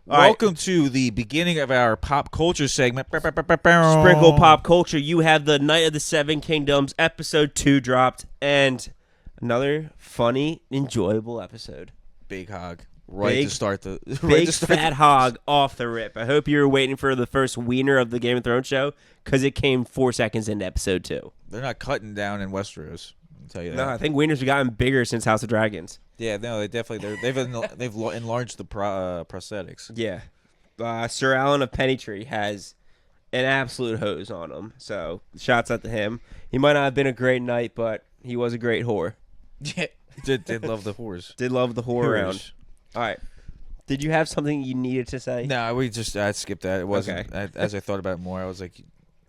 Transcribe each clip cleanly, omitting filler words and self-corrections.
Welcome to the beginning of our pop culture segment. Sprinkle pop culture. You have the Night of the Seven Kingdoms episode 2 dropped, and another funny, enjoyable episode. Big hog. Big Fat hog off the rip. I hope you were waiting for the first wiener of the Game of Thrones show, because it came 4 seconds into episode 2. They're not cutting down in Westeros. I'll tell you that. No, I think wieners have gotten bigger since House of Dragons. Yeah, no, they've enlarged the prosthetics. Yeah. Sir Alan of Pennytree has an absolute hose on him, so shouts out to him. He might not have been a great knight, but he was a great whore. Yeah, did love the whores. Did love the whore around. All right. Did you have something you needed to say? No, I skipped that. It wasn't. Okay. As I thought about it more, I was like,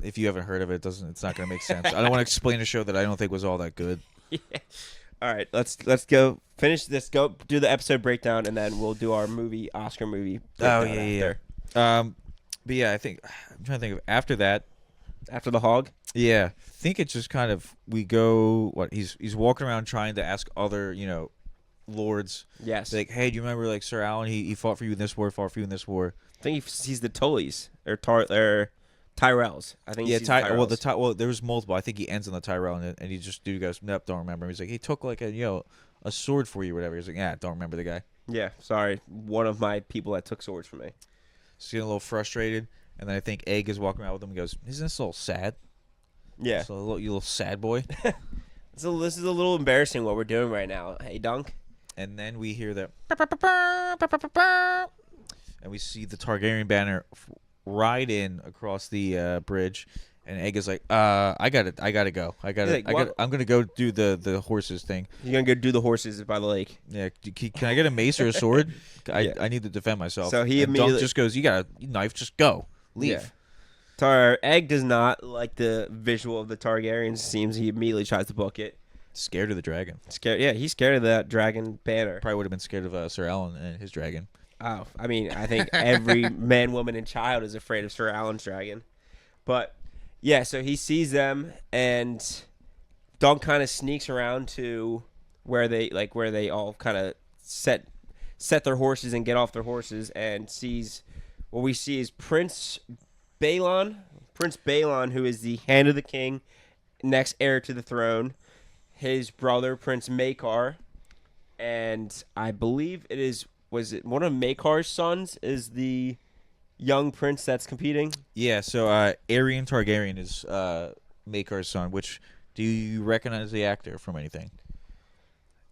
if you haven't heard of it, it's not going to make sense. I don't want to explain a show that I don't think was all that good. Yeah. All right, let's go finish this. Go do the episode breakdown, and then we'll do our Oscar movie. Oh yeah. But yeah, I'm trying to think of after that. After the hog. Yeah, I think it's just kind of we go. What he's walking around trying to ask other lords. Yes. Like, hey, do you remember Sir Alan? He fought for you in this war. Fought for you in this war. I think he's the Tullys or Tyrells. I think. Yeah, Tyrells. well, there was multiple. I think he ends on the Tyrell, and he just goes, nope, don't remember. He's like, he took a sword for you, or whatever. He's like, yeah, don't remember the guy. Yeah, sorry, one of my people that took swords from me. He's getting a little frustrated, and then I think Egg is walking around with him and goes, isn't this a little sad? Yeah. So you little sad boy. So this is a little embarrassing what we're doing right now. Hey, Dunk. And then we hear that, and we see the Targaryen banner ride in across the bridge, and Egg is like, I gotta go. I'm gonna go do the horses thing. You're gonna go do the horses by the lake. Yeah, can I get a mace or a sword? Yeah. I need to defend myself. So he and immediately Dunk just goes, you got a knife, just go, leave. Yeah. Egg does not like the visual of the Targaryens. Seems he immediately tries to book it. Scared of the dragon. Scared, yeah, he's scared of that dragon banner. Probably would have been scared of Sir Alan and his dragon. Oh, I mean, I think every man, woman, and child is afraid of Sir Alan's dragon. But yeah, so he sees them, and Dunk kind of sneaks around to where they all kind of set their horses and get off their horses, and sees what we see is Prince Balon, who is the hand of the king, next heir to the throne. His brother, Prince Maekar, and I believe was it one of Maekar's sons is the young prince that's competing? Yeah, so Aerion Targaryen is Maekar's son. Which, do you recognize the actor from anything?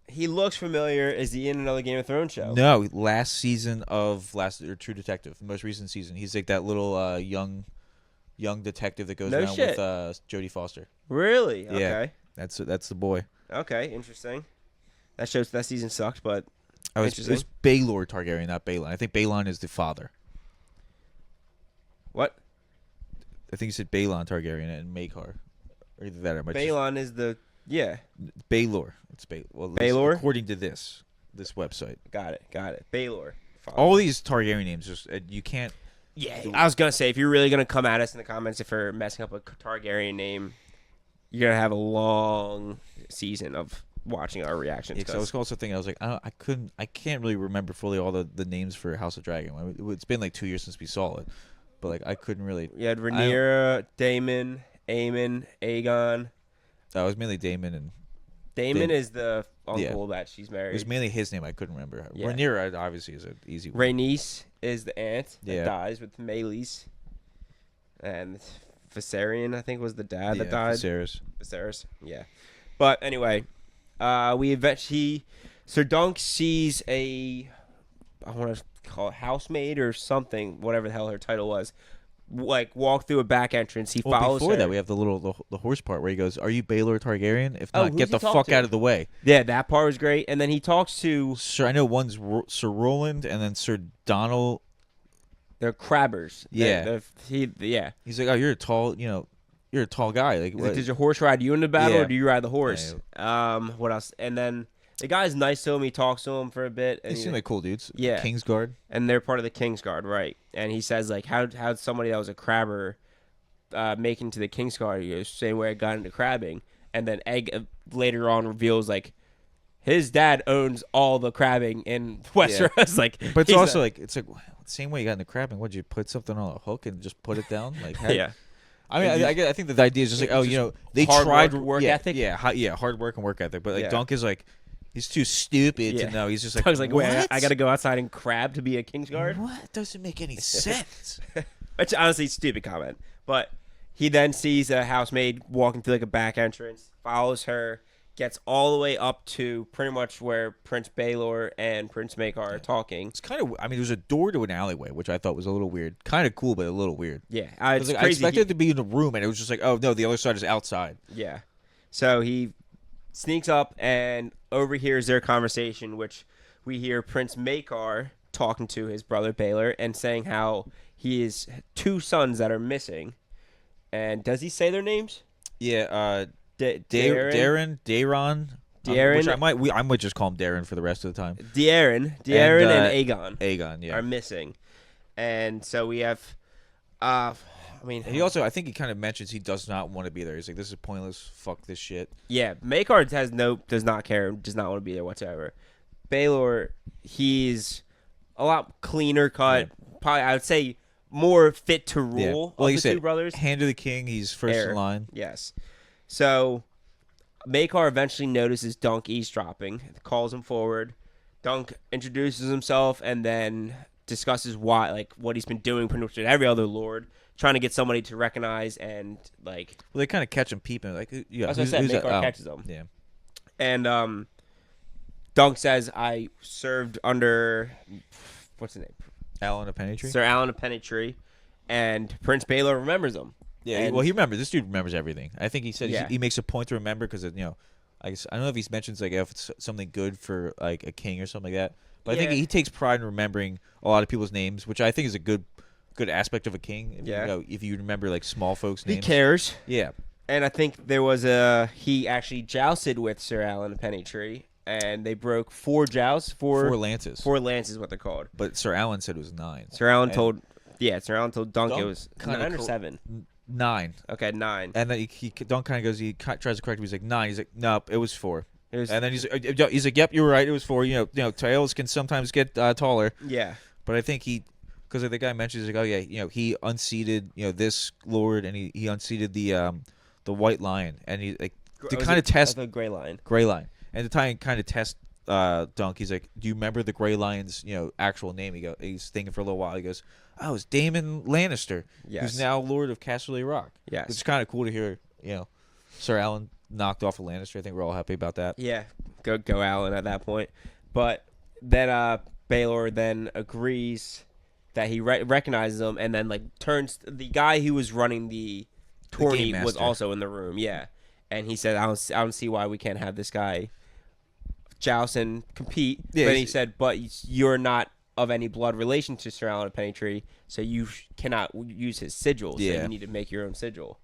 He looks familiar. Is he in another Game of Thrones show? No, last season of True Detective, the most recent season. He's like that little young detective that goes around with Jodie Foster. Really? Yeah, okay. That's the boy. Okay, interesting. That shows that season sucked, but It's Baelor Targaryen, not Balon. I think Balon is the father. What? I think you said Balon Targaryen and Maekar. Or either that or Balon is the Baelor. It's Baelor? According to this website. Got it. Baelor. Father. All these Targaryen names, just you can't. Yeah, I was gonna say, if you're really gonna come at us in the comments if we're messing up a Targaryen name, you're gonna have a long season of watching our reactions. Yeah, I was also thinking, I was like, I can't really remember fully all the names for House of Dragon. It's been like 2 years since we saw it, but I couldn't really. You had Rhaenyra, Daemon, Aemon, Aegon. That was mainly Daemon and. Daemon is the uncle that she's married. It was mainly his name I couldn't remember. Yeah. Rhaenyra obviously is an easy one. Rhaenys is the aunt that dies with Meleys. And Viserion, I think, was the dad that died. Viserys, yeah. But anyway, Sir Dunk sees I want to call it housemaid or something, whatever the hell her title was, walk through a back entrance. He follows before her. That, we have the horse part where he goes, "Are you Baelor Targaryen? If not, who's get he the talk fuck to? out of the way." Yeah, that part was great. And then he talks to Sir. I know one's Sir Roland and then Sir Donald. They're crabbers. Yeah. He's like, "Oh, you're a tall, you're a tall guy. Like, what? Does your horse ride you into battle, Yeah. or do you ride the horse?" Yeah. What else? And then the guy's nice to him. He talks to him for a bit. And They seem like cool dudes. Yeah. Kingsguard. And they're part of the Kingsguard, right? And he says, how'd somebody that was a crabber make into the Kingsguard? He goes, same way I got into crabbing. And then Egg later on reveals, his dad owns all the crabbing in Westeros. But it's also it's like same way you got in the crabbing. Would you put something on a hook and just put it down? Like, Yeah. I mean, I think that the idea is just like, oh, you know, they hard tried work ethic. Yeah, hard work and work ethic. But like Yeah. Dunk is like, he's too stupid to know. He's just like, I was like, what? wait, I got to go outside and crab to be a Kingsguard? What? Doesn't make any sense. Which honestly, stupid comment. But he then sees a housemaid walking through like a back entrance, follows her, gets all the way up to pretty much where Prince Baelor and Prince Maekar are talking. It's kind of, I mean, there's a door to an alleyway, which I thought was a little weird. Kind of cool, but a little weird. Yeah, it's like, I expected it to be in a room, and it was just like, oh, no, the other side is outside. Yeah. So he sneaks up and overhears their conversation, which we hear Prince Maekar talking to his brother Baelor and saying how he has 2 sons that are missing. And does he say their names? Yeah, Darren, which I might just call him Darren for the rest of the time. Darren, and Aegon. Aegon, yeah, are missing, and so we have. I mean, he also, I think he kind of mentions he does not want to be there. He's like, this is pointless. Fuck this shit. Yeah, Maekar does not care, does not want to be there whatsoever. Baelor, he's a lot cleaner cut. Yeah. Probably, I would say, more fit to rule. Yeah. Well, of the 2 brothers. Hand of the king. He's first in line. Yes. So, Maekar eventually notices Dunk eavesdropping, calls him forward. Dunk introduces himself and then discusses why, like, what he's been doing pretty much with every other lord, trying to get somebody to recognize and, like... Well, they kind of catch him peeping. Like, yeah, as I said, Maekar catches him. Yeah. And Dunk says, I served under... What's his name? Alan of Pennytree? Sir Alan of Pennytree. And Prince Baelor remembers him. Yeah, well, he remembers. This dude remembers everything. I think he said he makes a point to remember because, you know, I don't know if he mentions like if it's something good for like a king or something like that. But I think he takes pride in remembering a lot of people's names, which I think is a good aspect of a king. If, you know, if you remember like small folks' names. He cares. Yeah. And I think there was he actually jousted with Sir Alan of Pennytree, and they broke 4 jousts. 4 lances. 4 lances, what they're called. But Sir Alan said it was 9. Sir Alan told Dunk it was 9 or 7. 9. Okay, 9. And then Dunk kind of goes. He tries to correct him. He's like 9. He's like, nope, it was 4. And then he's like, yep, you were right. It was 4. You know, tails can sometimes get taller. Yeah. But I think because the guy mentions like, oh yeah, you know, he unseated this lord, and he unseated the white lion, and he like to kind of test the gray lion, and to kind of test Dunk. He's like, do you remember the gray lion's actual name? He's thinking for a little while. He goes, oh, it's Daemon Lannister, who's now Lord of Casterly Rock. Yes, it's kind of cool to hear. Sir Alan knocked off a Lannister. I think we're all happy about that. Yeah, go Alan at that point. But then Baelor then agrees that he recognizes him, and then like turns the guy who was running the tourney was also in the room. Yeah, and he said, I don't see why we can't have this guy joust and compete. Yeah, but he said, but you're not of any blood relation to Sir Alan of Pennytree, so you cannot use his sigil. So you need to make your own sigil.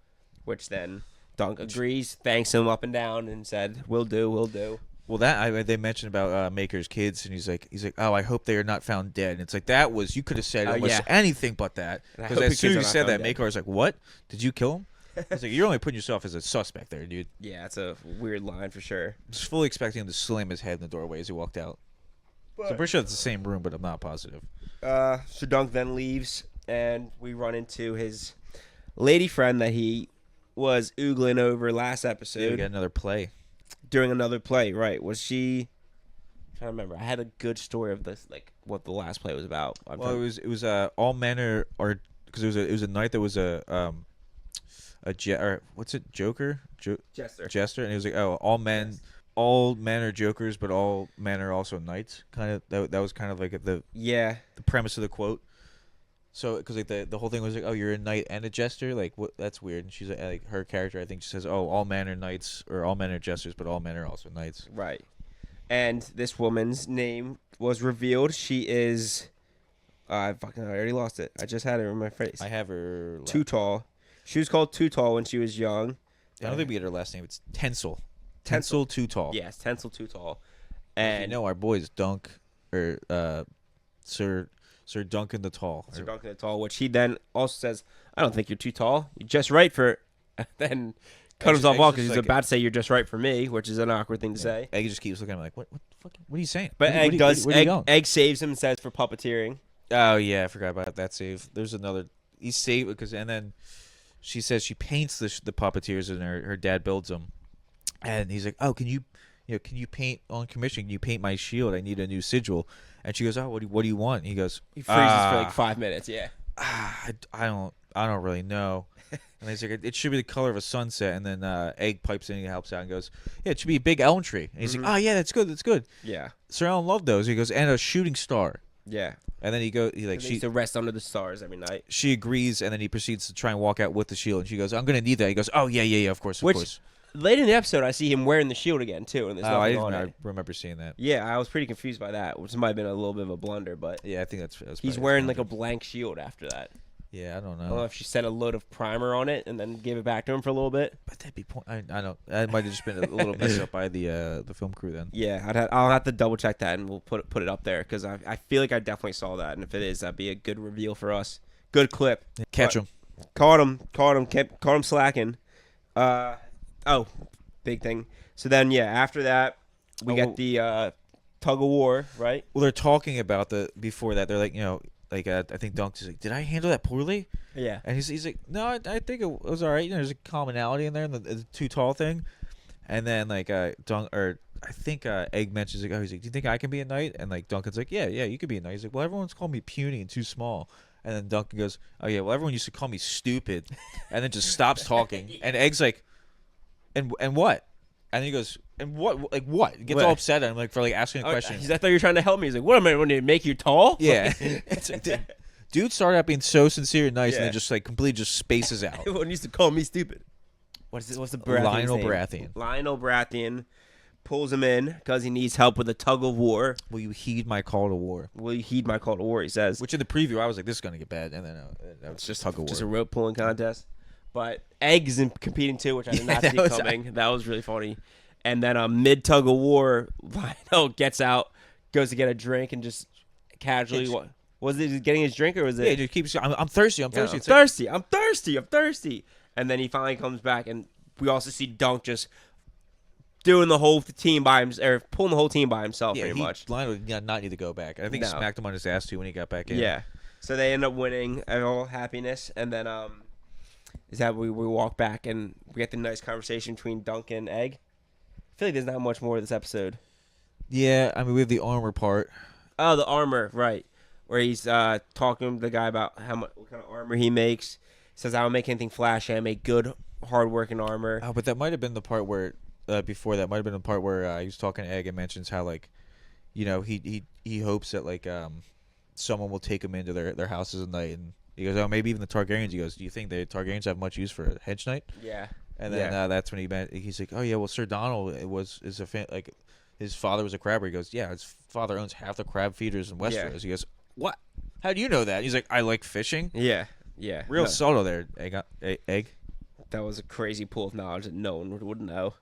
Which then Dunk agrees, thanks him up and down, and said, "We'll do." Well, they mentioned about Maker's kids, and he's like, oh, I hope they are not found dead. And it's like you could have said almost anything but that, because as soon as you said that, Maker was like, what? Did you kill him? I was like, you're only putting yourself as a suspect there, dude. Yeah, it's a weird line for sure. Just fully expecting him to slam his head in the doorway as he walked out. So I'm pretty sure it's the same room, but I'm not positive. So Dunk then leaves, and we run into his lady friend that he was oogling over last episode. Yeah, we got another play. During another play, right? Was she? I'm trying to remember. I had a good story of this, like what the last play was about. It was all men are because it was a night that was what's it, Joker? Jester, and he was like, oh, all men are jokers, but all men are also knights. Kind of that was kind of like the premise of the quote. So because like the whole thing was like, oh, you're a knight and a jester, like what? That's weird. And she's like her character, I think she says, oh, all men are knights, or all men are jesters, but all men are also knights. Right. And this woman's name was revealed. She is, I already lost it. I just had her in my face. I have her. Too Tall. She was called Too Tall when she was young. I don't think we get her last name. It's Tencel. Tencel Too Tall. Yes, Tencel Too Tall. And our boys Dunk or Sir Duncan the Tall. Sir Duncan the Tall, which he then also says, I don't think you're too tall. You're just right for... Then cut himself off because he's about to say you're just right for me, which is an awkward thing to say. Egg just keeps looking at him like, what are you saying? But Egg saves him and says for puppeteering. Oh yeah, I forgot about that save. There's another. He saved because and then she says she paints the puppeteers and her dad builds them, and he's like, oh, can you paint on commission? Can you paint my shield? I need a new sigil. And she goes, oh, what do you want? And he goes, he freezes for like 5 minutes. Yeah. I don't really know. And he's like, it should be the color of a sunset. And then Egg pipes in and helps out and goes, yeah, it should be a big elm tree. And he's like, oh yeah, that's good. Yeah. Sir Alan loved those. He goes, and a shooting star. Yeah. And then he used to rest under the stars every night. She agrees, and then he proceeds to try and walk out with the shield. And she goes, I'm gonna need that. He goes, oh yeah, of course. Late in the episode, I see him wearing the shield again too, and there's nothing on it. I remember seeing that. Yeah, I was pretty confused by that, which might have been a little bit of a blunder, but yeah, I think that's he's wearing like a blank shield after that. Yeah, I don't know. I don't know if she set a load of primer on it and then gave it back to him for a little bit. But that'd be I don't. That might have just been a little messed up by the film crew then. Yeah, I'll have to double check that, and we'll put it up there because I feel like I definitely saw that, and if it is, that'd be a good reveal for us. Good clip. Yeah, catch him. Caught him slacking. Big thing. So then, yeah, after that, we get the tug of war, right? Well, they're talking about before that. They're like, I think Dunk's like, did I handle that poorly? Yeah. And he's like, no, I think it was all right. There's a commonality in there, in the too tall thing. And then Dunk, or I think Egg mentions like, he's like, do you think I can be a knight? And like Duncan's like, yeah, you could be a knight. He's like, well, everyone's called me puny and too small. And then Duncan goes, oh yeah, well, everyone used to call me stupid, and then just stops talking. And Egg's like, and what? And he goes, and what? Like what? He gets all upset at him for asking a question. I thought you were trying to help me. He's like, what am I going to make you tall? Yeah. It's like, dude started out being so sincere and nice, and then just completely just spaces out. Everyone used to call me stupid. What's the Baratheon's Lionel name? Baratheon. Lionel Baratheon pulls him in because he needs help with a tug of war. Will you heed my call to war? Will you heed my call to war? He says. Which in the preview I was like, this is going to get bad, and then it's just tug of war. Just a rope pulling contest. But Egg's competing too, which I did not see coming. That was really funny. And then mid tug of war, Lionel gets out, goes to get a drink, and just casually was it getting his drink or was it? Yeah, just keeps. I'm thirsty. I'm thirsty. I'm thirsty. And then he finally comes back, and we also see Dunk just doing the whole team by himself, or pulling the whole team by himself, pretty much. Lionel did not need to go back. I think he smacked him on his ass too when he got back in. Yeah. So they end up winning, all happiness, and then is that we walk back and we get the nice conversation between Dunk and Egg. I feel like there's not much more of this episode. Yeah, I mean, we have the armor part. Oh, the armor, right. Where he's talking to the guy about what kind of armor he makes. He says, I don't make anything flashy. I make good, hard-working armor. Oh, but that might have been the part where, before that, might have been the part where he was talking to Egg and mentions how, he hopes that, someone will take him into their houses at night. And he goes, oh, maybe even the Targaryens. He goes, do you think the Targaryens have much use for a hedge knight? Yeah. And then that's when he's like, oh yeah, well, Sir Donald is a fan, his father was a crabber. He goes, yeah, his father owns half the crab feeders in Westeros. Yeah. He goes, what? How do you know that? He's like, I like fishing. Yeah. Real subtle there, Egg. That was a crazy pool of knowledge that no one would know.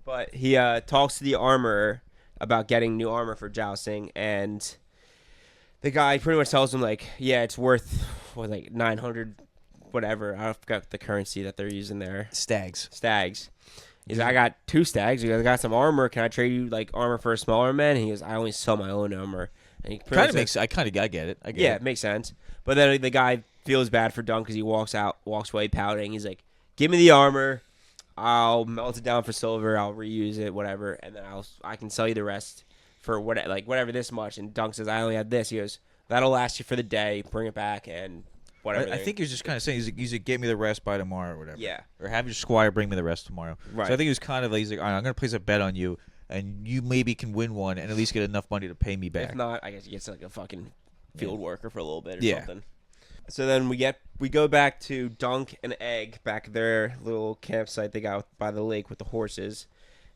But he talks to the armorer about getting new armor for jousting, and the guy pretty much tells him yeah, it's worth 900. Whatever, I forgot the currency that they're using there. Stags. He's like, I got 2 stags. He goes, I got some armor. Can I trade you armor for a smaller man? And he goes, I only sell my own armor. And he kind of makes. I get it. It makes sense. But then the guy feels bad for Dunk because he walks away pouting. He's like, give me the armor. I'll melt it down for silver. I'll reuse it, whatever, and then I can sell you the rest for whatever this much. And Dunk says, I only have this. He goes, that'll last you for the day. Bring it back and. I think he was just kind of saying, he's like, get me the rest by tomorrow or whatever. Yeah. Or have your squire bring me the rest tomorrow. Right. So I think he was kind of he's like, all right, I'm going to place a bet on you, and you maybe can win one and at least get enough money to pay me back. If not, I guess he gets a fucking field worker for a little bit or something. So then we go back to Dunk and Egg, back at their little campsite they got by the lake with the horses.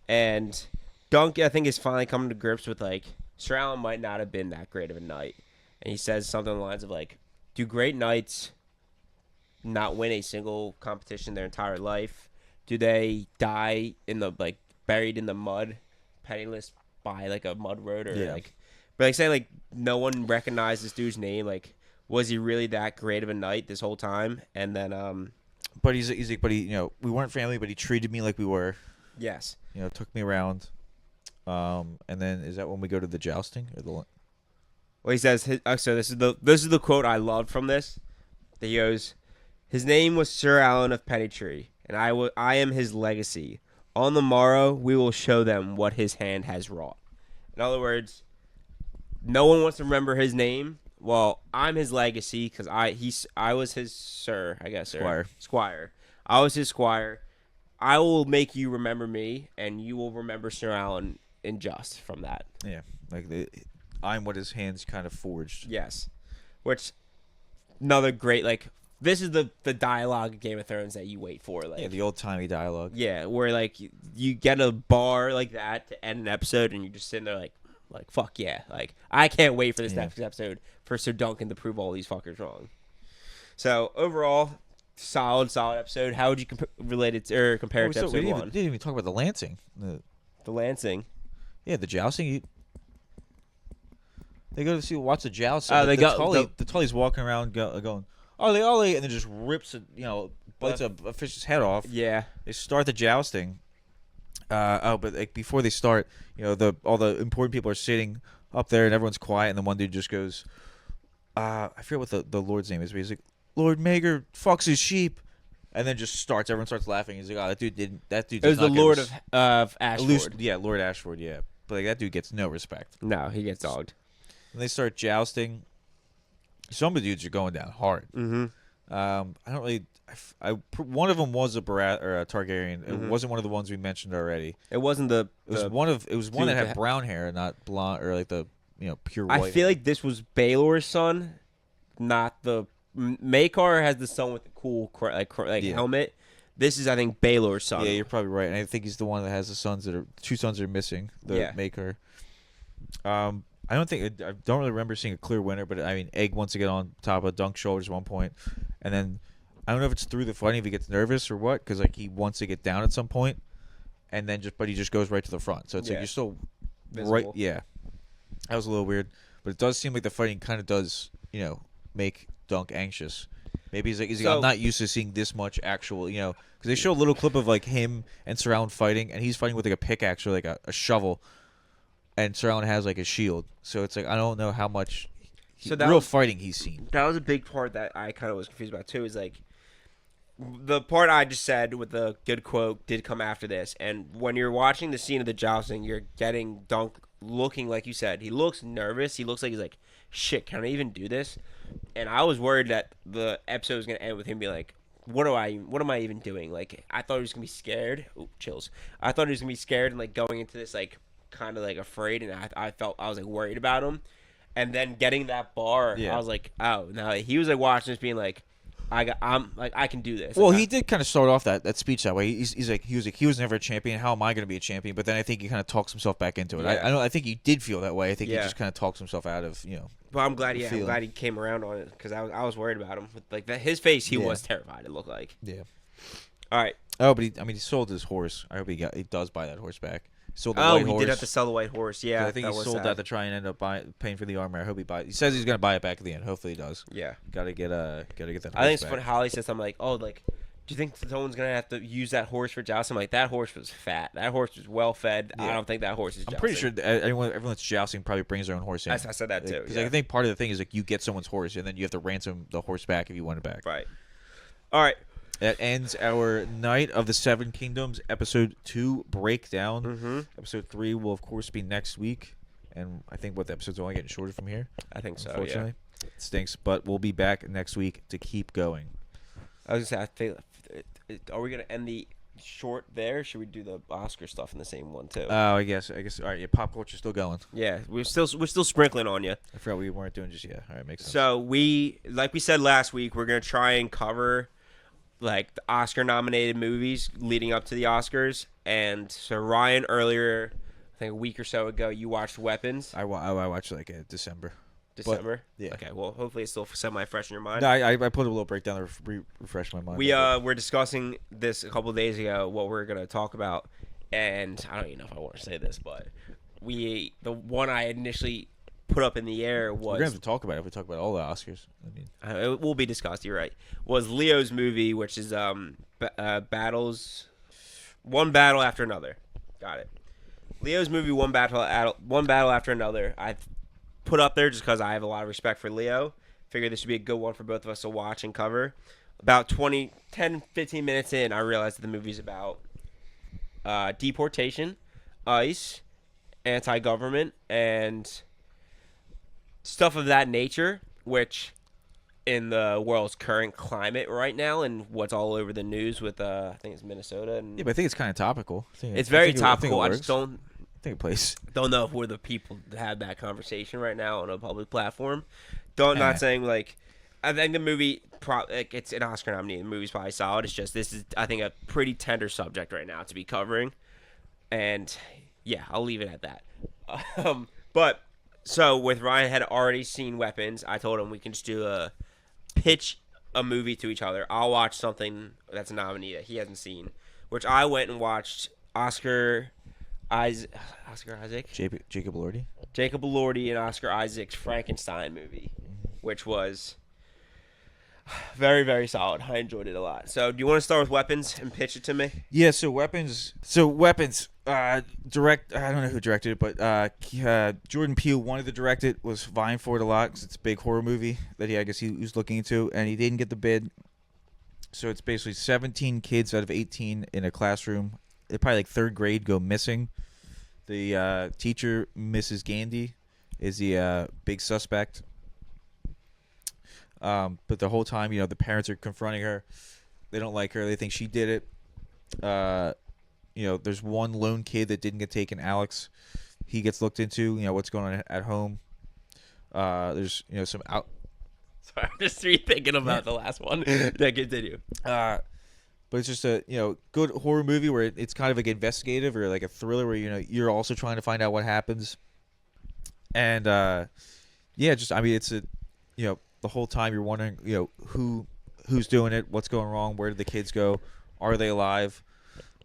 And Dunk, I think, is finally coming to grips with, Sir Alan might not have been that great of a knight. And he says something along the lines of, do great knights not win a single competition their entire life? Do they die in the buried in the mud, penniless by a mud road or but say no one recognized this dude's name? Was he really that great of a knight this whole time? And then but he's like, but he we weren't family, but he treated me like we were. Yes. Took me around. And then is that when we go to the jousting or the? Well, he says. So this is the quote I loved from this. He goes, "His name was Sir Alan of Pennytree, and I am his legacy. On the morrow, we will show them what his hand has wrought." In other words, no one wants to remember his name. Well, I'm his legacy because I was his sir, I guess, squire. I was his squire. I will make you remember me, and you will remember Sir Alan in just from that. Yeah, like I'm what his hands kind of forged. Yes, which another great like. This is the dialogue of Game of Thrones that you wait for. Like, yeah, the old-timey dialogue. Yeah, where like you get a bar like that to end an episode, and you're just sitting there like fuck yeah, like I can't wait for this next episode for Sir Duncan to prove all these fuckers wrong. So overall, solid episode. How would you relate it or compare it to episode 1? We didn't even talk about the lancing. The lancing. Yeah, the jousting. They go to watch the joust. The Tully's walking around going, ollie, and then just rips bites a fish's head off. Yeah. They start the jousting. But like before they start, all the important people are sitting up there and everyone's quiet, and then one dude just goes, I forget what the Lord's name is, but he's like, Lord Mager fucks his sheep, and then just starts. Everyone starts laughing. He's like, oh, that dude didn't. That dude. It was the Lord of Ashford. Lord Ashford. Yeah, but like that dude gets no respect. No, he gets dogged. And they start jousting. Some of the dudes are going down hard. Mm-hmm. I don't really. One of them was a Targaryen. Mm-hmm. It wasn't one of the ones we mentioned already. It wasn't It was one that had brown hair, not blonde or like the pure white. I feel like this was Baelor's son, not the Maekar has the son with the cool helmet. This is, I think, Baelor's son. Yeah, you're probably right, and I think he's the one that has the two sons that are missing. Maekar. I don't really remember seeing a clear winner, but I mean, Egg wants to get on top of Dunk's shoulders at one point, and then I don't know if it's through the fighting if he gets nervous or what, because like he wants to get down at some point, and then he just goes right to the front. So it's like you're still visible. Right. Yeah, that was a little weird, but it does seem like the fighting kind of does make Dunk anxious. Maybe he's like I'm not used to seeing this much actual because they show a little clip of like him and Sir Alan fighting, and he's fighting with like a pickaxe or like a shovel. And Sir Alan has like a shield, so it's like I don't know how much real fighting he's seen. That was a big part that I kind of was confused about too. Is like the part I just said with the good quote did come after this, and when you're watching the scene of the jousting, you're getting Dunk looking like you said. He looks nervous. He looks like he's like, shit, can I even do this? And I was worried that the episode was gonna end with him being like, what am I even doing? Like I thought he was gonna be scared. Ooh, chills. I thought he was gonna be scared and like going into this like. Kind of like afraid, and I was like worried about him, and then getting that bar, I was like, oh, now he was like watching this, being like, I can do this. Well, he did kind of start off that speech that way. He was never a champion. How am I going to be a champion? But then I think he kind of talks himself back into it. Yeah. I think he did feel that way. I think he just kind of talks himself out of But I'm glad he came around on it because I was worried about him with like that. His face, he was terrified. It looked like. Yeah. All right. Oh, but he sold his horse. I hope he does buy that horse back. Sold the white horse. He did have to sell the white horse. Yeah, I think he sold that to try and end up paying for the armor. I hope he buys. He says he's gonna buy it back at the end. Hopefully he does. Yeah, gotta get that. Horse I think it's funny. Holly said something like, "Oh, like, do you think someone's gonna have to use that horse for jousting?" I'm like, that horse was fat. That horse was well fed. Yeah. I don't think that horse is. Jousting. I'm pretty sure everyone that's jousting probably brings their own horse in. I said that too. Because I think part of the thing is like you get someone's horse and then you have to ransom the horse back if you want it back. Right. All right. That ends our Night of the Seven Kingdoms episode 2 breakdown. Mm-hmm. Episode 3 will of course be next week, and I think the episodes are only getting shorter from here. I think so. Unfortunately, it stinks, but we'll be back next week to keep going. I was gonna say, are we gonna end the short there? Or should we do the Oscar stuff in the same one too? Oh, I guess. All right. Yeah, pop culture's still going. Yeah, we're still sprinkling on you. I forgot we weren't doing just yet. All right, makes sense. So like we said last week, we're gonna try and cover like the Oscar nominated movies leading up to the Oscars. And so Ryan, earlier, I think a week or so ago, you watched Weapons. I watched like December. December? But, yeah. Okay, well, hopefully it's still semi-fresh in your mind. No, I put a little breakdown to refresh my mind. We were discussing this a couple of days ago, what we're going to talk about. And I don't even know if I want to say this, but the one I initially put up in the air was... We're going to have to talk about it if we talk about all the Oscars. I mean, it will be discussed, you're right. Was Leo's movie, which is Battles... One Battle After Another. Got it. Leo's movie, One Battle After Another. I put up there just because I have a lot of respect for Leo. Figured this would be a good one for both of us to watch and cover. About 10, 15 minutes in, I realized that the movie's about deportation, ICE, anti-government, and stuff of that nature, which in the world's current climate right now and what's all over the news with, I think it's Minnesota. And yeah, but I think it's kind of topical. It's very topical. I just don't think it plays. Don't know if we're the people to have that conversation right now on a public platform. Not saying, like, I think the movie, it's an Oscar nominee. The movie's probably solid. It's just, this is, I think, a pretty tender subject right now to be covering. And, yeah, I'll leave it at that. But, so, with Ryan had already seen Weapons, I told him we can just pitch a movie to each other. I'll watch something that's a nominee that he hasn't seen, which I went and watched Oscar Isaac. Jacob Elordi. Jacob Elordi and Oscar Isaac's Frankenstein movie, which was very, very solid. I enjoyed it a lot. So, do you want to start with Weapons and pitch it to me? Yeah. So Weapons. Direct. I don't know who directed it, but Jordan Peele wanted to direct it. Was vying for it a lot because it's a big horror movie that I guess he was looking into, and he didn't get the bid. So it's basically 17 kids out of 18 in a classroom. They're probably like third grade, go missing. The teacher, Mrs. Gandy, is the big suspect. But the whole time, the parents are confronting her. They don't like her. They think she did it. There's one lone kid that didn't get taken, Alex. He gets looked into, what's going on at home. There's, some out. Sorry, I'm just rethinking about the last one. That continue. But it's just a good horror movie where it's kind of like investigative or like a thriller where you're also trying to find out what happens. And it's a the whole time you're wondering who's doing it, what's going wrong, where did the kids go, are they alive?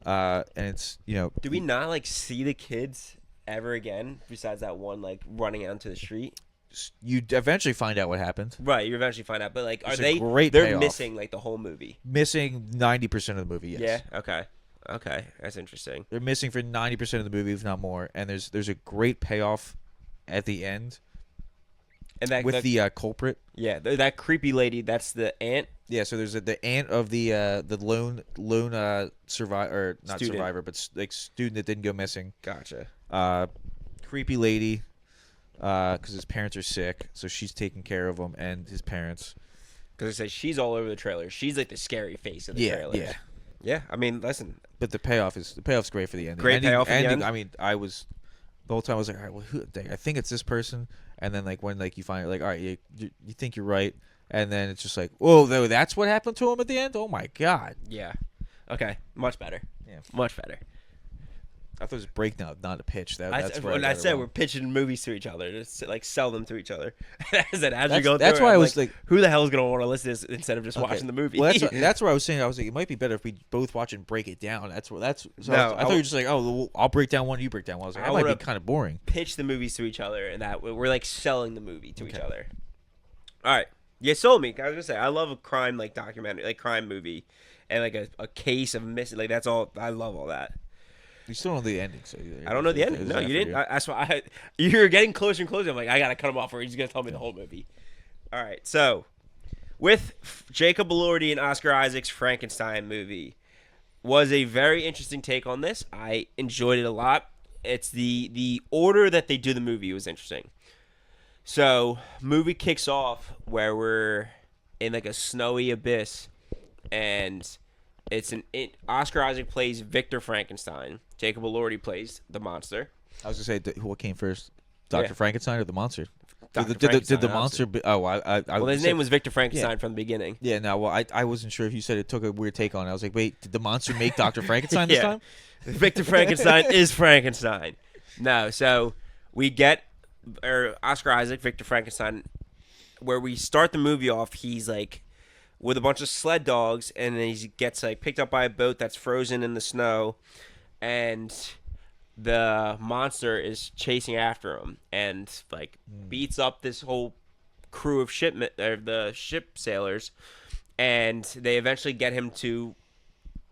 And it's do we not like see the kids ever again besides that one like running out into the street? You eventually find out what happened. Right, you eventually find out. But, like, they're payoff. Missing, like, the whole movie. Missing 90% of the movie, yes. Yeah, okay. That's interesting. They're missing for 90% of the movie, if not more. And there's a great payoff at the end. And the culprit. Yeah, that creepy lady, that's the aunt. Yeah, so there's the aunt of the lone survivor, or not student. Survivor, but, like, student that didn't go missing. Gotcha. Creepy lady. Because his parents are sick, so she's taking care of him and his parents. Because I say she's all over the trailer. She's like the scary face of the trailer. Yeah. I mean, listen. But the payoff's great for the ending. Great payoff at the end. I mean, the whole time I was like, all right, well, I think it's this person, and then like when like you find it, like, all right, you think you're right, and then it's just like, whoa, that's what happened to him at the end. Oh my god. Yeah. Okay. Much better. Yeah. Much better. I thought it was a breakdown, not a pitch. That's what I said. We're pitching movies to each other, just like sell them to each other. That's why I was like, who the hell is going to want to listen to this instead of just watching the movie? Well, that's where I was saying. I was like, it might be better if we both watch and break it down. I thought you were just like, oh, I'll break down one, you break down one. I was like, that might be kind of boring. Pitch the movies to each other, and that we're like selling the movie to each other. All right, you sold me. I was gonna say, I love a crime like documentary, like crime movie, and like a case of missing. Like that's all. I love all that. You still don't know the ending, so I don't know the ending. No, you didn't. That's why you're getting closer and closer. I'm like, I gotta cut him off, or he's gonna tell me the whole movie. All right, so with Jacob Elordi and Oscar Isaac's Frankenstein movie was a very interesting take on this. I enjoyed it a lot. It's the order that they do the movie was interesting. So movie kicks off where we're in like a snowy abyss, and Oscar Isaac plays Victor Frankenstein. Jacob Elordi plays the monster. I was gonna say, what came first, Dr. Frankenstein or the monster? Did the monster? Well, his name was Victor Frankenstein from the beginning. Yeah. No. Well, I wasn't sure if you said it took a weird take on it. I was like, wait, did the monster make Dr. Frankenstein this time? Victor Frankenstein is Frankenstein. No. So we get Oscar Isaac, Victor Frankenstein, where we start the movie off. He's like with a bunch of sled dogs, and then he gets like picked up by a boat that's frozen in the snow, and the monster is chasing after him and like beats up this whole crew of the ship sailors, and they eventually get him to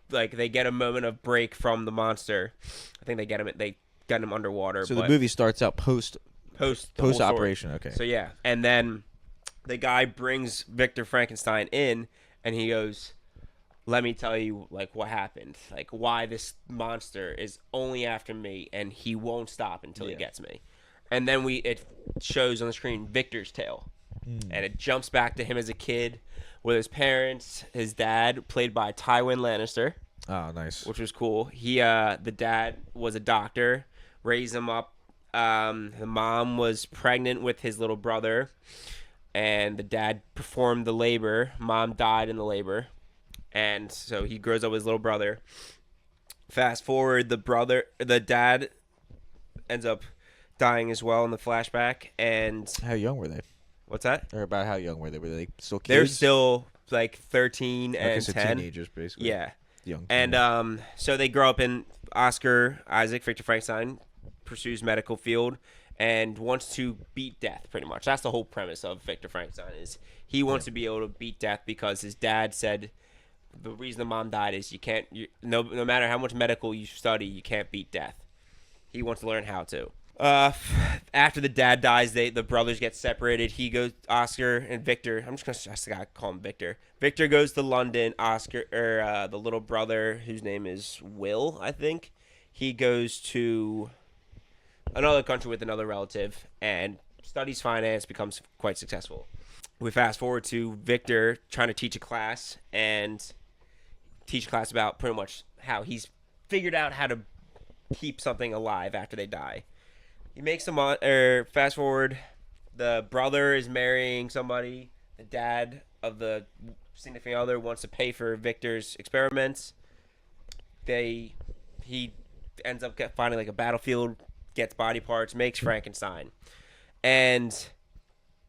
they get a moment of break from the monster. I think they get him underwater. So the movie starts out post post operation. Okay. So yeah, and then the guy brings Victor Frankenstein in, and he goes, "Let me tell you, like, what happened, like, why this monster is only after me, and he won't stop until he gets me." And then it shows on the screen Victor's tale, and it jumps back to him as a kid with his parents. His dad, played by Tywin Lannister. Oh, nice. Which was cool. The dad was a doctor, raised him up. The mom was pregnant with his little brother, and the dad performed the labor. Mom died in the labor, and so he grows up with his little brother. Fast forward, the dad ends up dying as well in the flashback. And how young were they? What's that? Or about how young were they? Were they still kids? They're still like 13 and 10. Teenagers, basically. Yeah. Young. And so they grow up in Oscar Isaac, Victor Frankenstein, pursues medical field and wants to beat death, pretty much. That's the whole premise of Victor Frankenstein, is he wants to be able to beat death because his dad said the reason the mom died is no matter how much medical you study, you can't beat death. He wants to learn how to. After the dad dies, the brothers get separated. He goes, Oscar and Victor. I gotta call him Victor. Victor goes to London. Oscar, the little brother, whose name is Will, I think, he goes to another country with another relative and studies finance, becomes quite successful. We fast forward to Victor trying to teach a class about pretty much how he's figured out how to keep something alive after they die. He makes fast forward, the brother is marrying somebody. The dad of the significant other wants to pay for Victor's experiments. He ends up finding like a battlefield, gets body parts, makes Frankenstein. And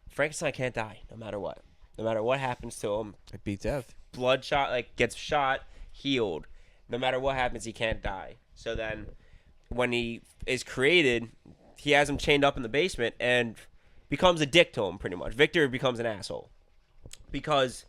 Frankenstein can't die no matter what. No matter what happens to him. It beats death. Bloodshot, like gets shot, healed. No matter what happens, he can't die. So then when he is created, he has him chained up in the basement and becomes a dick to him, pretty much. Victor becomes an asshole because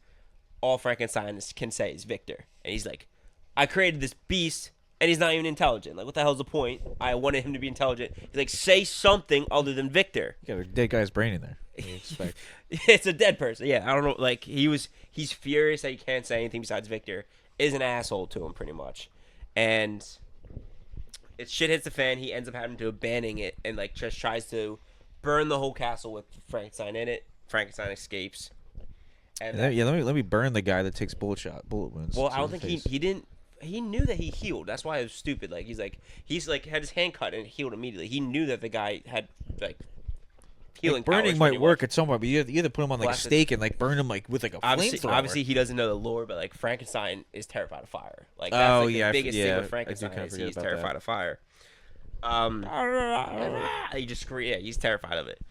all Frankenstein can say is Victor. And he's like, I created this beast, and he's not even intelligent. Like, what the hell's the point? I wanted him to be intelligent. He's like, say something other than Victor. You got a dead guy's brain in there. What do you expect? It's a dead person. Yeah, I don't know. Like, he's furious that he can't say anything besides Victor. Is an asshole to him, pretty much. And shit hits the fan. He ends up having to abandon it and like just tries to burn the whole castle with Frankenstein in it. Frankenstein escapes. And let me burn the guy that takes bullet wounds. Well, I don't think he didn't. He knew that he healed. That's why it was stupid. Like he's had his hand cut and healed immediately. He knew that the guy had like healing. Like burning might work at some point, but you have to put him on like a stake and like burn him like with like a flamethrower. Obviously, he doesn't know the lore, but like Frankenstein is terrified of fire. Like that's the biggest thing with Frankenstein is he's terrified of fire. He just he's terrified of it.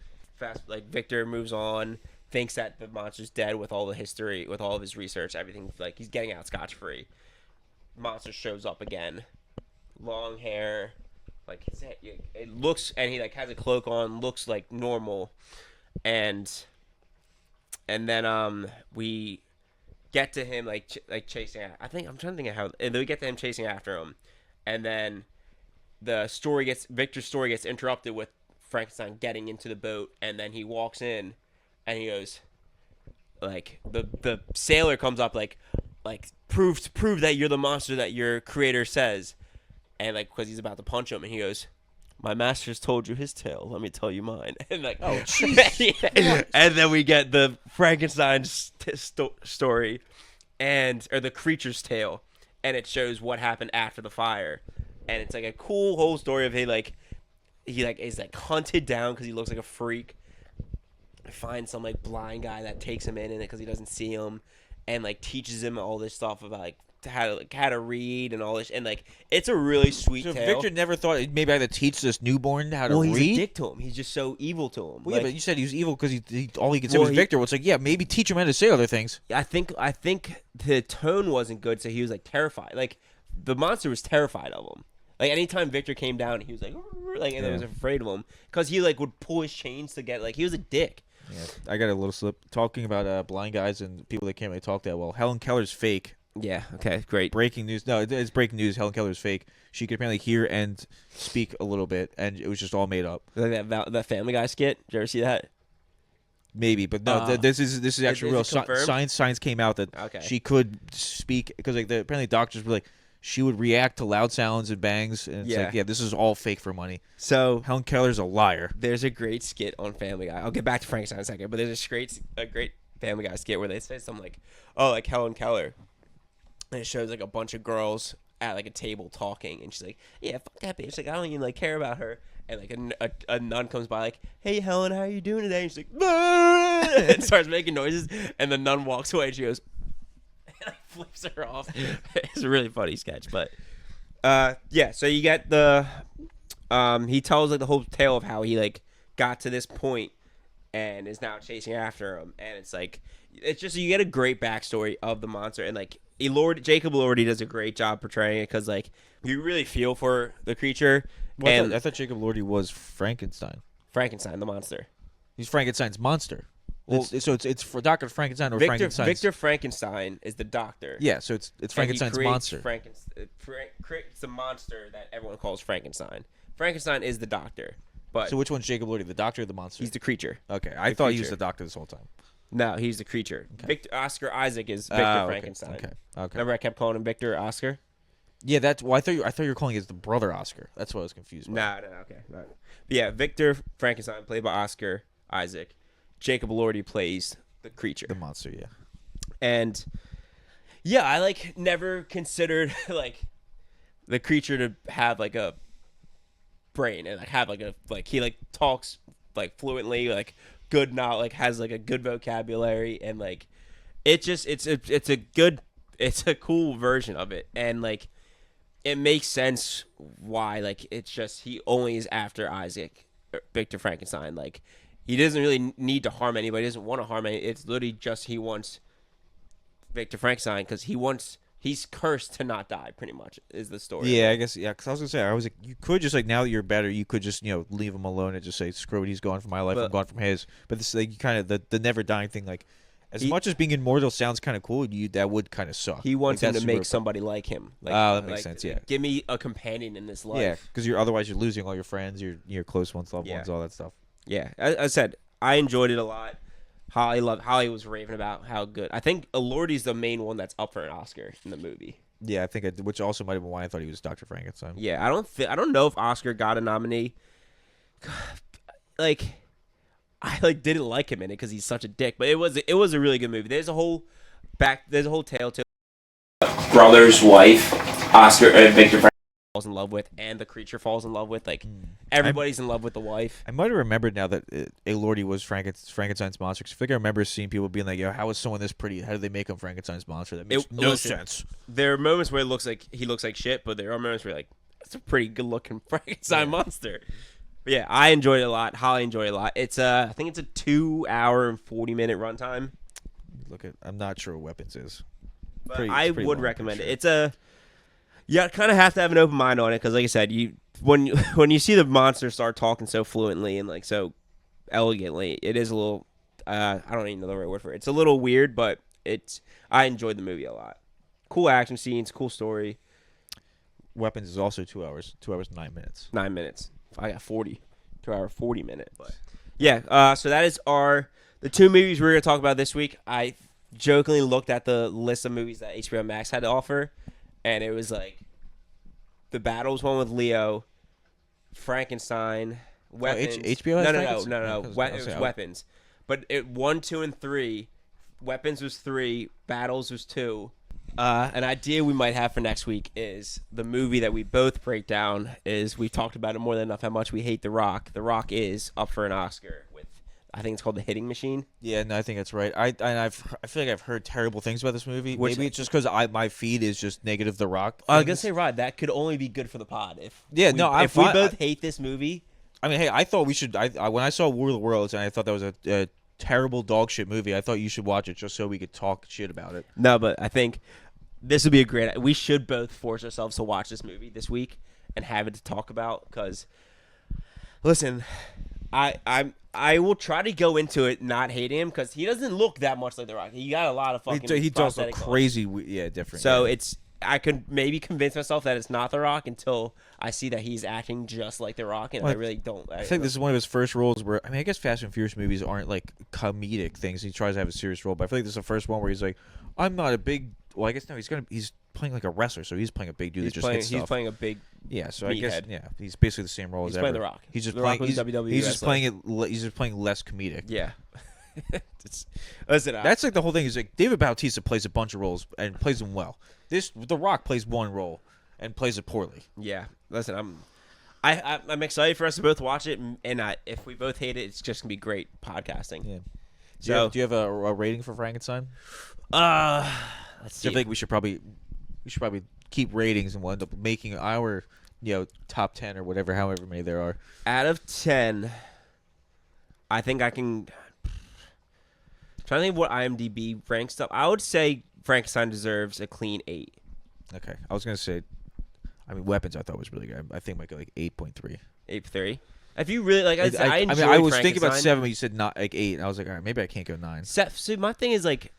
Like Victor moves on, thinks that the monster's dead with all the history, with all of his research, everything. Like he's getting out scotch free. Monster shows up again, long hair. Like it looks, and he like has a cloak on, looks like normal, and then we get to him like chasing. I think I'm trying to think of how. And then we get to him chasing after him, and then Victor's story gets interrupted with Frankenstein getting into the boat, and then he walks in, and he goes, like the sailor comes up like prove that you're the monster that your creator says. And like, because he's about to punch him, and he goes, "My master's told you his tale. Let me tell you mine." And like, oh, jeez. And then we get the Frankenstein story, or the creature's tale, and it shows what happened after the fire, and it's like a cool whole story of he is like hunted down because he looks like a freak. Finds some like blind guy that takes him in it because he doesn't see him, and like teaches him all this stuff about like how to read and all this, and like it's a really sweet tale. Victor never thought maybe I had to teach this newborn how to read. He's a dick to him. He's just so evil to him. Well, yeah, but you said he was evil because he all he could say was Victor. Well, it's like, yeah, maybe teach him how to say other things. I think the tone wasn't good, so he was like terrified. Like the monster was terrified of him. Like anytime Victor came down, he was like and I was afraid of him because he like would pull his chains to get like he was a dick. Yeah, I got a little slip talking about blind guys and people that can't really talk that well. Helen Keller's fake. Yeah. Okay. Great. Breaking news. No, it's breaking news. Helen Keller is fake. She could apparently hear and speak a little bit, and it was just all made up. Like that Family Guy skit. Did you ever see that? Maybe, but no. This is actually real. Science came out that she could speak because like apparently doctors were like she would react to loud sounds and bangs, and it's like this is all fake for money. So Helen Keller's a liar. There's a great skit on Family Guy. I'll get back to Frankenstein in a second, but there's a great Family Guy skit where they say something like, "Oh, like Helen Keller," and it shows like a bunch of girls at like a table talking, and she's like, "Yeah, fuck that bitch. Like I don't even like care about her." And like a nun comes by like, "Hey Helen, how are you doing today?" And she's like, and starts making noises, and the nun walks away and she goes, and flips her off. It's a really funny sketch, but so you get the he tells like the whole tale of how he like got to this point and is now chasing after him, and it's just you get a great backstory of the monster, and like Jacob Elordi does a great job portraying it because like you really feel for the creature. Well, I thought Jacob Elordi was Frankenstein. Frankenstein, the monster. He's Frankenstein's monster. Well, it's for Dr. Frankenstein or Frankenstein. Victor Frankenstein is the doctor. Yeah, so it's Frankenstein's monster. Creates the monster that everyone calls Frankenstein. Frankenstein is the doctor. But so which one's Jacob Elordi, the doctor or the monster? He's the creature. Okay, I thought he was the doctor this whole time. No, he's the creature. Okay. Oscar Isaac is Victor Frankenstein. Okay. Remember I kept calling him Victor Oscar? Yeah, I thought you were calling his the brother Oscar. That's what I was confused about. No, okay. But yeah, Victor Frankenstein played by Oscar Isaac. Jacob Elordi plays the creature. The monster, yeah. And yeah, I like never considered like the creature to have like a brain and like have like a he like talks like fluently, like good has like a good vocabulary, and like it's a cool version of it, and like it makes sense why like it's just he only is after Isaac, Victor Frankenstein. Like he doesn't really need to harm anybody. He doesn't want to harm anybody. It's literally just he wants Victor Frankenstein because he's cursed to not die. Pretty much is the story. Yeah, I guess. Yeah, because I was gonna say you could just like now that you're better, you could just leave him alone and just say screw it, he's gone from my life, I'm gone from his. But this like kind of the never dying thing, like. As much as being immortal sounds kind of cool, that would kind of suck. He wants him to make somebody like him. Like, that makes sense. Yeah. Give me a companion in this life. Yeah, because otherwise you're losing all your friends, your close ones, loved ones, all that stuff. Yeah, as I said, I enjoyed it a lot. Holly was raving about how good. I think Elordi's the main one that's up for an Oscar in the movie. Yeah, I think which also might have been why I thought he was Dr. Frankenstein. Yeah, I don't know if Oscar got a nominee. Like. I didn't like him in it because he's such a dick, but it was a really good movie. There's a whole tale to brother's wife, Oscar Victor falls in love with, and the creature falls in love with. Like everybody's in love with the wife. I might have remembered now that Elordi was Frankenstein's monster. Cause I think I remember seeing people being like, "Yo, how is someone this pretty? How did they make him Frankenstein's monster? That makes no sense." There are moments where he looks like shit, but there are moments where you're like, "That's a pretty good looking Frankenstein monster." But yeah, I enjoyed it a lot. Holly enjoyed it a lot. It's I think it's a 2 hour and 40-minute runtime. I'm not sure what Weapons is. But I would recommend it. It's kind of have to have an open mind on it because, like I said, when you see the monster start talking so fluently and like so elegantly, it is a little. I don't even know the right word for it. It's a little weird, but I enjoyed the movie a lot. Cool action scenes, cool story. Weapons is also 2 hours. 2 hours and 9 minutes. 9 minutes. I got 2 hour 40 minute, but yeah. So that is the two movies we're gonna talk about this week. I jokingly looked at the list of movies that HBO Max had to offer, and it was like the Battles one with Leo, Frankenstein, Weapons. HBO has no. It was Weapons, but 1, 2, and 3. Weapons was 3. Battles was 2. An idea we might have for next week is the movie that we both break down is we've talked about it more than enough how much we hate The Rock. The Rock is up for an Oscar with I think it's called The Hitting Machine. Yeah, no, I think that's right. I feel like I've heard terrible things about this movie. Maybe it's just because my feed is just negative The Rock. I was gonna say, Rod, that could only be good for the pod if we both hate this movie. I mean, hey, I thought we should. When I saw War of the Worlds and I thought that was a terrible dog shit movie, I thought you should watch it just so we could talk shit about it. No, but I think this would be a great. We should both force ourselves to watch this movie this week and have it to talk about. Because, listen, I I will try to go into it not hating him because he doesn't look that much like The Rock. He got a lot of fucking. He does look crazy. Different. So I could maybe convince myself that it's not The Rock until I see that he's acting just like The Rock, and I really don't. I think this is one of his first roles where I guess Fast and Furious movies aren't like comedic things. He tries to have a serious role, but I feel like this is the first one where he's like, I'm not a big. Well, I guess no, he's playing like a wrestler, so he's playing a big dude that just hits stuff. He's playing a big. Yeah, so I guess he's basically the same role as ever. He's playing The Rock. He's just playing. He's just playing it. He's just playing less comedic. Yeah. Listen, that's like the whole thing. Is like David Bautista plays a bunch of roles and plays them well. The Rock plays one role and plays it poorly. Yeah. Listen, I'm excited for us to both watch it, and if we both hate it, it's just gonna be great podcasting. Yeah. So, do you have a rating for Frankenstein? Let's see. I think we should probably keep ratings, and we'll end up making our top 10 or whatever, however many there are. Out of 10, I think I can. I'm trying to think what IMDb ranks up. I would say Frankenstein deserves a clean 8. Okay, I was gonna say. Weapons I thought was really good. I think might go like 8.3. 8.3. If you really like, I was thinking about 7, but you said not like 8, and I was like, all right, maybe I can't go 9. So my thing is like,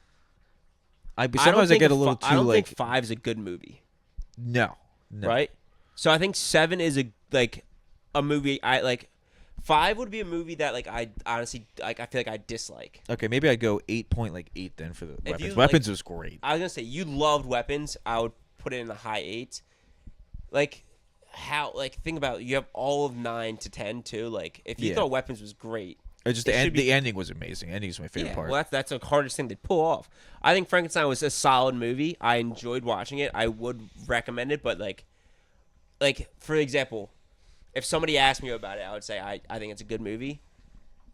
sometimes I get a little too. I don't think 5 is a good movie. No. Right. So I think 7 is a movie I like. 5 would be a movie that I honestly I feel like I dislike. Okay, maybe I'd go 8.8 then for the Weapons. Weapons was great. I was gonna say you loved Weapons. I would put it in the high 8. Think about it, you have all of 9 to 10 too. If you thought Weapons was great, the ending was amazing. Ending is my favorite part. Well, that's the hardest thing to pull off. I think Frankenstein was a solid movie. I enjoyed watching it. I would recommend it, but for example, if somebody asked me about it, I would say I think it's a good movie.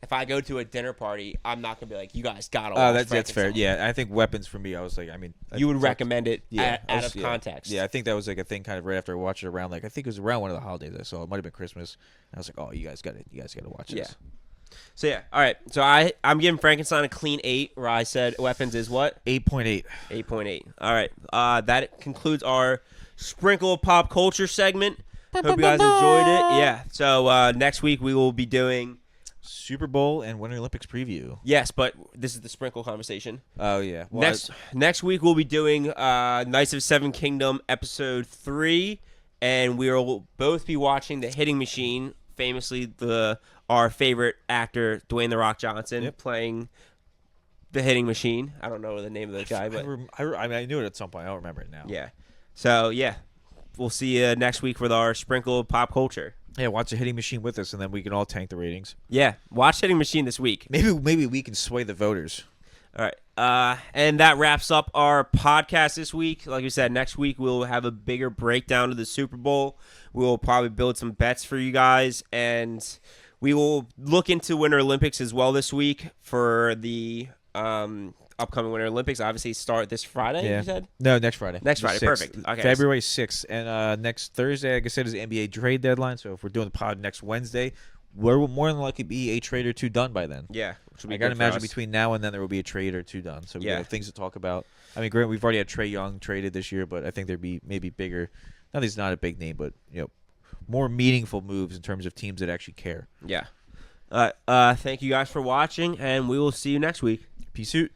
If I go to a dinner party, I'm not gonna be like, you guys gotta watch that's fair. Yeah, I think Weapons for me, I was like, you would recommend it out of context. Yeah, I think that was like a thing kind of right after I watched it around. I think it was around one of the holidays I saw. It might have been Christmas. And I was like, oh, you guys gotta watch this. Yeah. So yeah, all right. So I'm giving Frankenstein a clean 8. Where I said Weapons is what? 8.8. 8.8. All right. That concludes our sprinkle of pop culture segment. Hope you guys enjoyed it. Yeah. So next week we will be doing Super Bowl and Winter Olympics preview. Yes, but this is the sprinkle conversation. Oh yeah. Well, next week we'll be doing Knights of Seven Kingdom episode 3, and we will both be watching The Hitting Machine, famously our favorite actor Dwayne "The Rock" Johnson playing The Hitting Machine. I don't know the name of the guy, but I knew it at some point. I don't remember it now. Yeah. So yeah, we'll see you next week with our sprinkle of pop culture. Yeah, watch The Hitting Machine with us, and then we can all tank the ratings. Yeah, watch Hitting Machine this week. Maybe we can sway the voters. All right. And that wraps up our podcast this week. Like we said, next week we'll have a bigger breakdown of the Super Bowl. We will probably build some bets for you guys, and we will look into Winter Olympics as well this week for the upcoming Winter Olympics. Obviously, start this Friday, you said? No, next Friday. Next Friday, 6th. Perfect. Okay. February 6th. And next Thursday, like I said, is the NBA trade deadline. So if we're doing the pod next Wednesday, we're more than likely be a trade or two done by then. Yeah. I got to imagine between now and then there will be a trade or two done. So we have things to talk about. Grant, we've already had Trae Young traded this year, but I think there'd be maybe bigger. Now he's not a big name, but more meaningful moves in terms of teams that actually care. Yeah. Thank you guys for watching, and we will see you next week. Peace out.